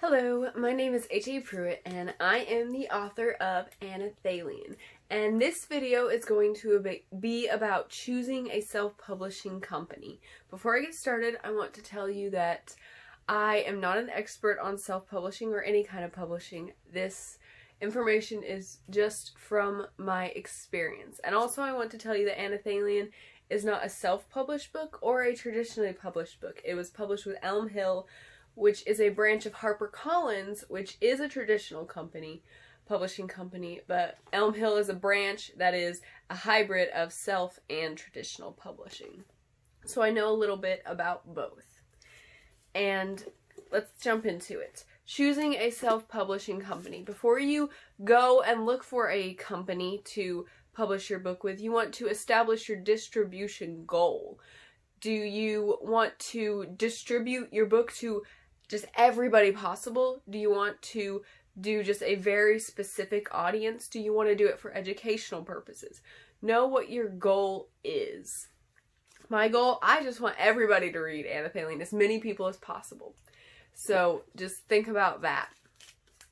Hello, my name is HAPruitt and I am the author of Anelthalien. And this video is going to be about choosing a self-publishing company. Before I get started, I want to tell you that I am not an expert on self-publishing or any kind of publishing. This information is just from my experience. And also I want to tell you that Anelthalien is not a self-published book or a traditionally published book. It was published with Elm Hill, which is a branch of HarperCollins, which is a traditional publishing company, but Elm Hill is a branch that is a hybrid of self and traditional publishing. So I know a little bit about both. And let's jump into it. Choosing a self-publishing company. Before you go and look for a company to publish your book with, you want to establish your distribution goal. Do you want to distribute your book to just everybody possible? Do you want to do just a very specific audience? Do you want to do it for educational purposes? Know what your goal is. My goal, I just want everybody to read Anelthalien, as many people as possible. So just think about that.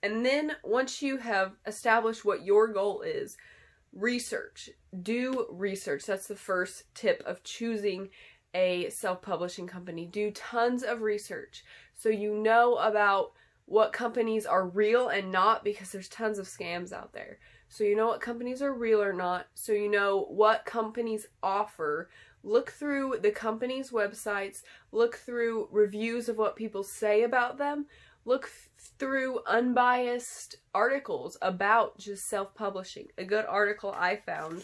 And then once you have established what your goal is, research. Do research. That's the first tip of choosing a self-publishing company. Do tons of research so you know about what companies are real and not, because there's tons of scams out there. So you know what companies are real or not, so you know what companies offer. Look through the company's websites, look through reviews of what people say about them, look through unbiased articles about just self-publishing. A good article I found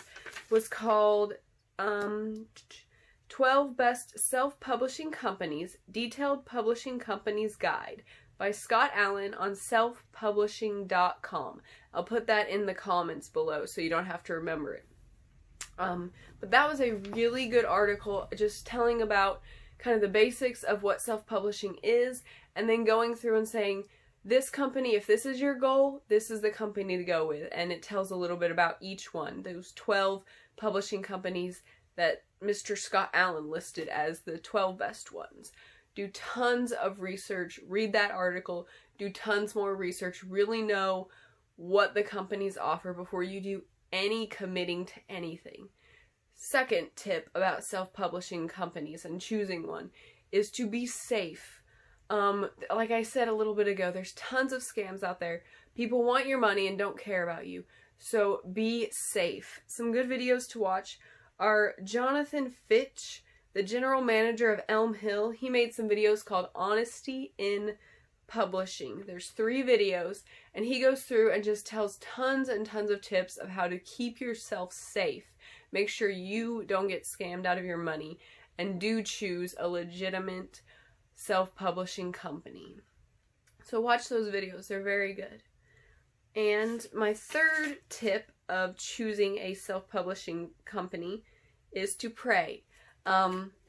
was called 12 Best Self-Publishing Companies, Detailed Publishing Companies Guide by Scott Allen on SelfPublishing.com. I'll put that in the comments below so you don't have to remember it. But that was a really good article, just telling about kind of the basics of what self-publishing is, and then going through and saying, this company, if this is your goal, this is the company to go with. And it tells a little bit about each one, those 12 publishing companies that Mr. Scott Allen listed as the 12 best ones. Do tons of research, read that article, do tons more research, really know what the companies offer before you do any committing to anything. Second tip about self-publishing companies and choosing one is to be safe. Like I said a little bit ago, there's tons of scams out there. People want your money and don't care about you. So be safe. Some good videos to watch are Jonathan Fitch, the general manager of Elm Hill. He made some videos called Honesty in Publishing. There's 3 videos, and he goes through and just tells tons and tons of tips of how to keep yourself safe. Make sure you don't get scammed out of your money, and do choose a legitimate self-publishing company. So watch those videos. They're very good. And my third tip of choosing a self-publishing company is to pray.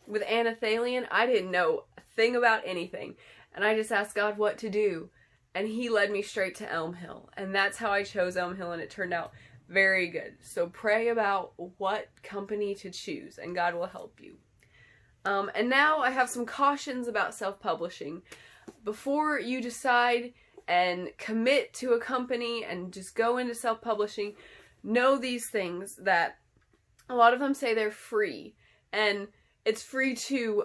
With Anelthalien, I didn't know a thing about anything, and I just asked God what to do, and he led me straight to Elm Hill, and that's how I chose Elm Hill, and it turned out very good. So pray about what company to choose, and God will help you. And now I have some cautions about self-publishing. Before you decide and commit to a company and just go into self-publishing, know these things, that a lot of them say they're free, and it's free to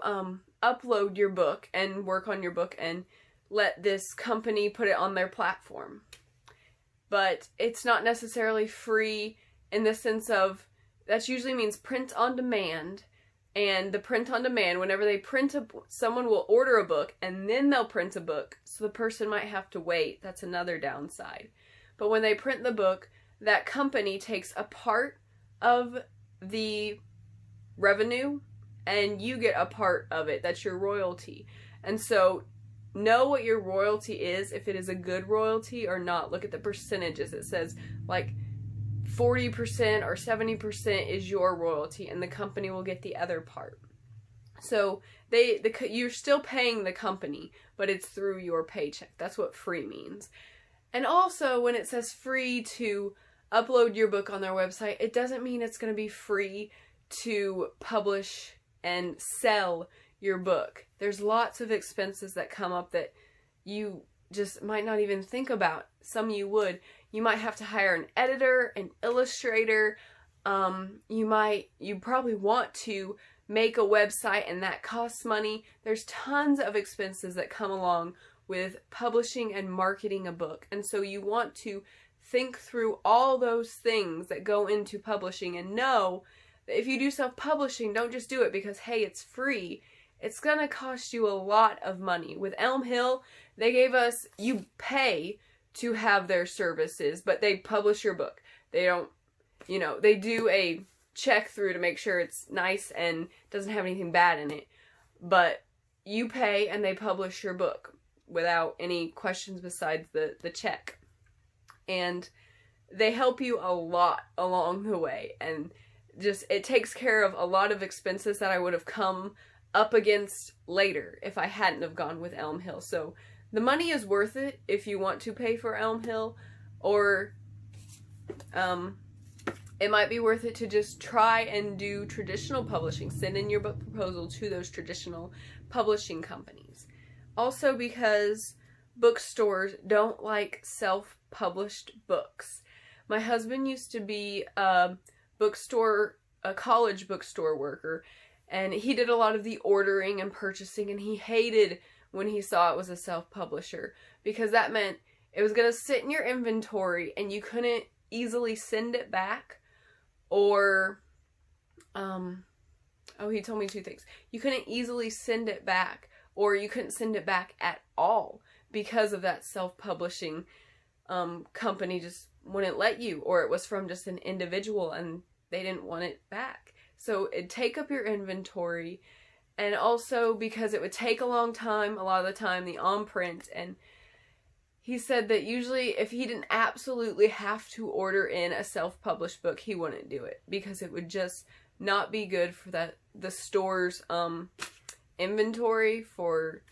upload your book and work on your book and let this company put it on their platform. But it's not necessarily free in the sense of, that usually means print on demand. And the print on demand, whenever they print someone will order a book and then they'll print a book, so the person might have to wait. That's another downside. But when they print the book, that company takes a part of the revenue and you get a part of it. That's your royalty. And so know what your royalty is, if it is a good royalty or not. Look at the percentages. It says like 40% or 70% is your royalty, and the company will get the other part. So you're still paying the company, but it's through your paycheck. That's what free means. And also, when it says free to upload your book on their website, it doesn't mean it's going to be free to publish and sell your book. There's lots of expenses that come up that you just might not even think about. Some you would. You might have to hire an editor, an illustrator. You probably want to make a website, and that costs money. There's tons of expenses that come along with publishing and marketing a book. And so you want to think through all those things that go into publishing and know that if you do self-publishing, don't just do it because, hey, it's free. It's gonna cost you a lot of money. With Elm Hill, they gave us, you pay to have their services, but they publish your book. They don't, they do a check through to make sure it's nice and doesn't have anything bad in it. But you pay and they publish your book without any questions besides the check. And they help you a lot along the way. And just, it takes care of a lot of expenses that I would have come up against later if I hadn't have gone with Elm Hill. So the money is worth it if you want to pay for Elm Hill, or it might be worth it to just try and do traditional publishing. Send in your book proposal to those traditional publishing companies. Also, because bookstores don't like self-published books. My husband used to be a college bookstore worker, and he did a lot of the ordering and purchasing, and he hated when he saw it was a self-publisher, because that meant it was going to sit in your inventory and you couldn't easily send it back, or, he told me two things. You couldn't easily send it back, or you couldn't send it back at all because of that self-publishing company just wouldn't let you, or it was from just an individual and they didn't want it back. So it'd take up your inventory, and also because it would take a long time, a lot of the time, the on-print. And he said that usually if he didn't absolutely have to order in a self-published book, he wouldn't do it because it would just not be good for the store's inventory for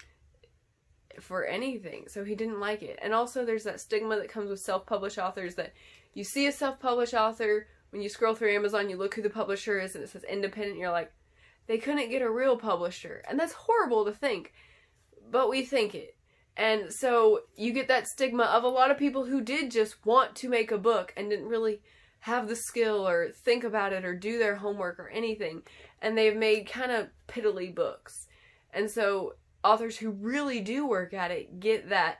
anything. So he didn't like it. And also there's that stigma that comes with self-published authors, that you see a self-published author, when you scroll through Amazon, you look who the publisher is and it says independent, and you're like, they couldn't get a real publisher. And that's horrible to think, but we think it. And so you get that stigma of a lot of people who did just want to make a book and didn't really have the skill or think about it or do their homework or anything. And they've made kind of piddly books. And so authors who really do work at it get that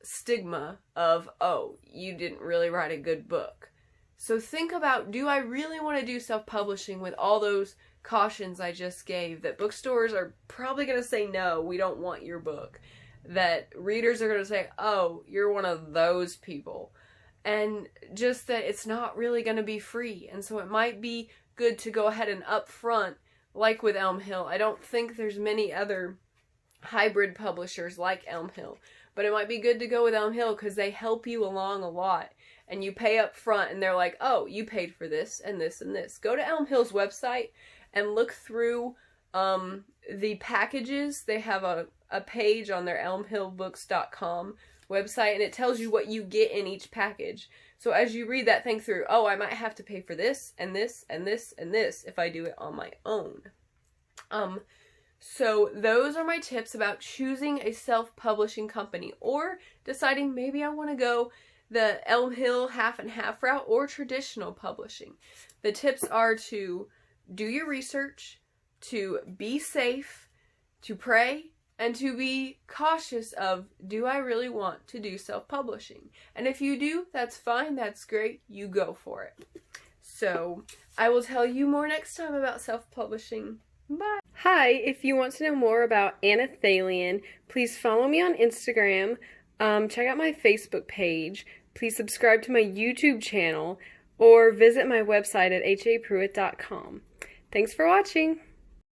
stigma of, oh, you didn't really write a good book. So think about, do I really want to do self-publishing with all those cautions I just gave? That bookstores are probably going to say, no, we don't want your book. That readers are going to say, oh, you're one of those people. And just that it's not really going to be free. And so it might be good to go ahead and upfront, like with Elm Hill. I don't think there's many other hybrid publishers like Elm Hill. But it might be good to go with Elm Hill because they help you along a lot. And you pay up front and they're like, oh, you paid for this and this and this. Go to Elm Hill's website and look through the packages. They have a page on their elmhillbooks.com website, and it tells you what you get in each package. So as you read that thing through, oh, I might have to pay for this and this and this and this if I do it on my own. So those are my tips about choosing a self-publishing company, or deciding maybe I want to go the Elm Hill half and half route or traditional publishing. The tips are to do your research, to be safe, to pray, and to be cautious of, do I really want to do self-publishing? And if you do, that's fine, that's great, you go for it. So I will tell you more next time about self-publishing. Bye! Hi, if you want to know more about Anelthalien, please follow me on Instagram, check out my Facebook page, please subscribe to my YouTube channel, or visit my website at HAPruitt.com. Thanks for watching!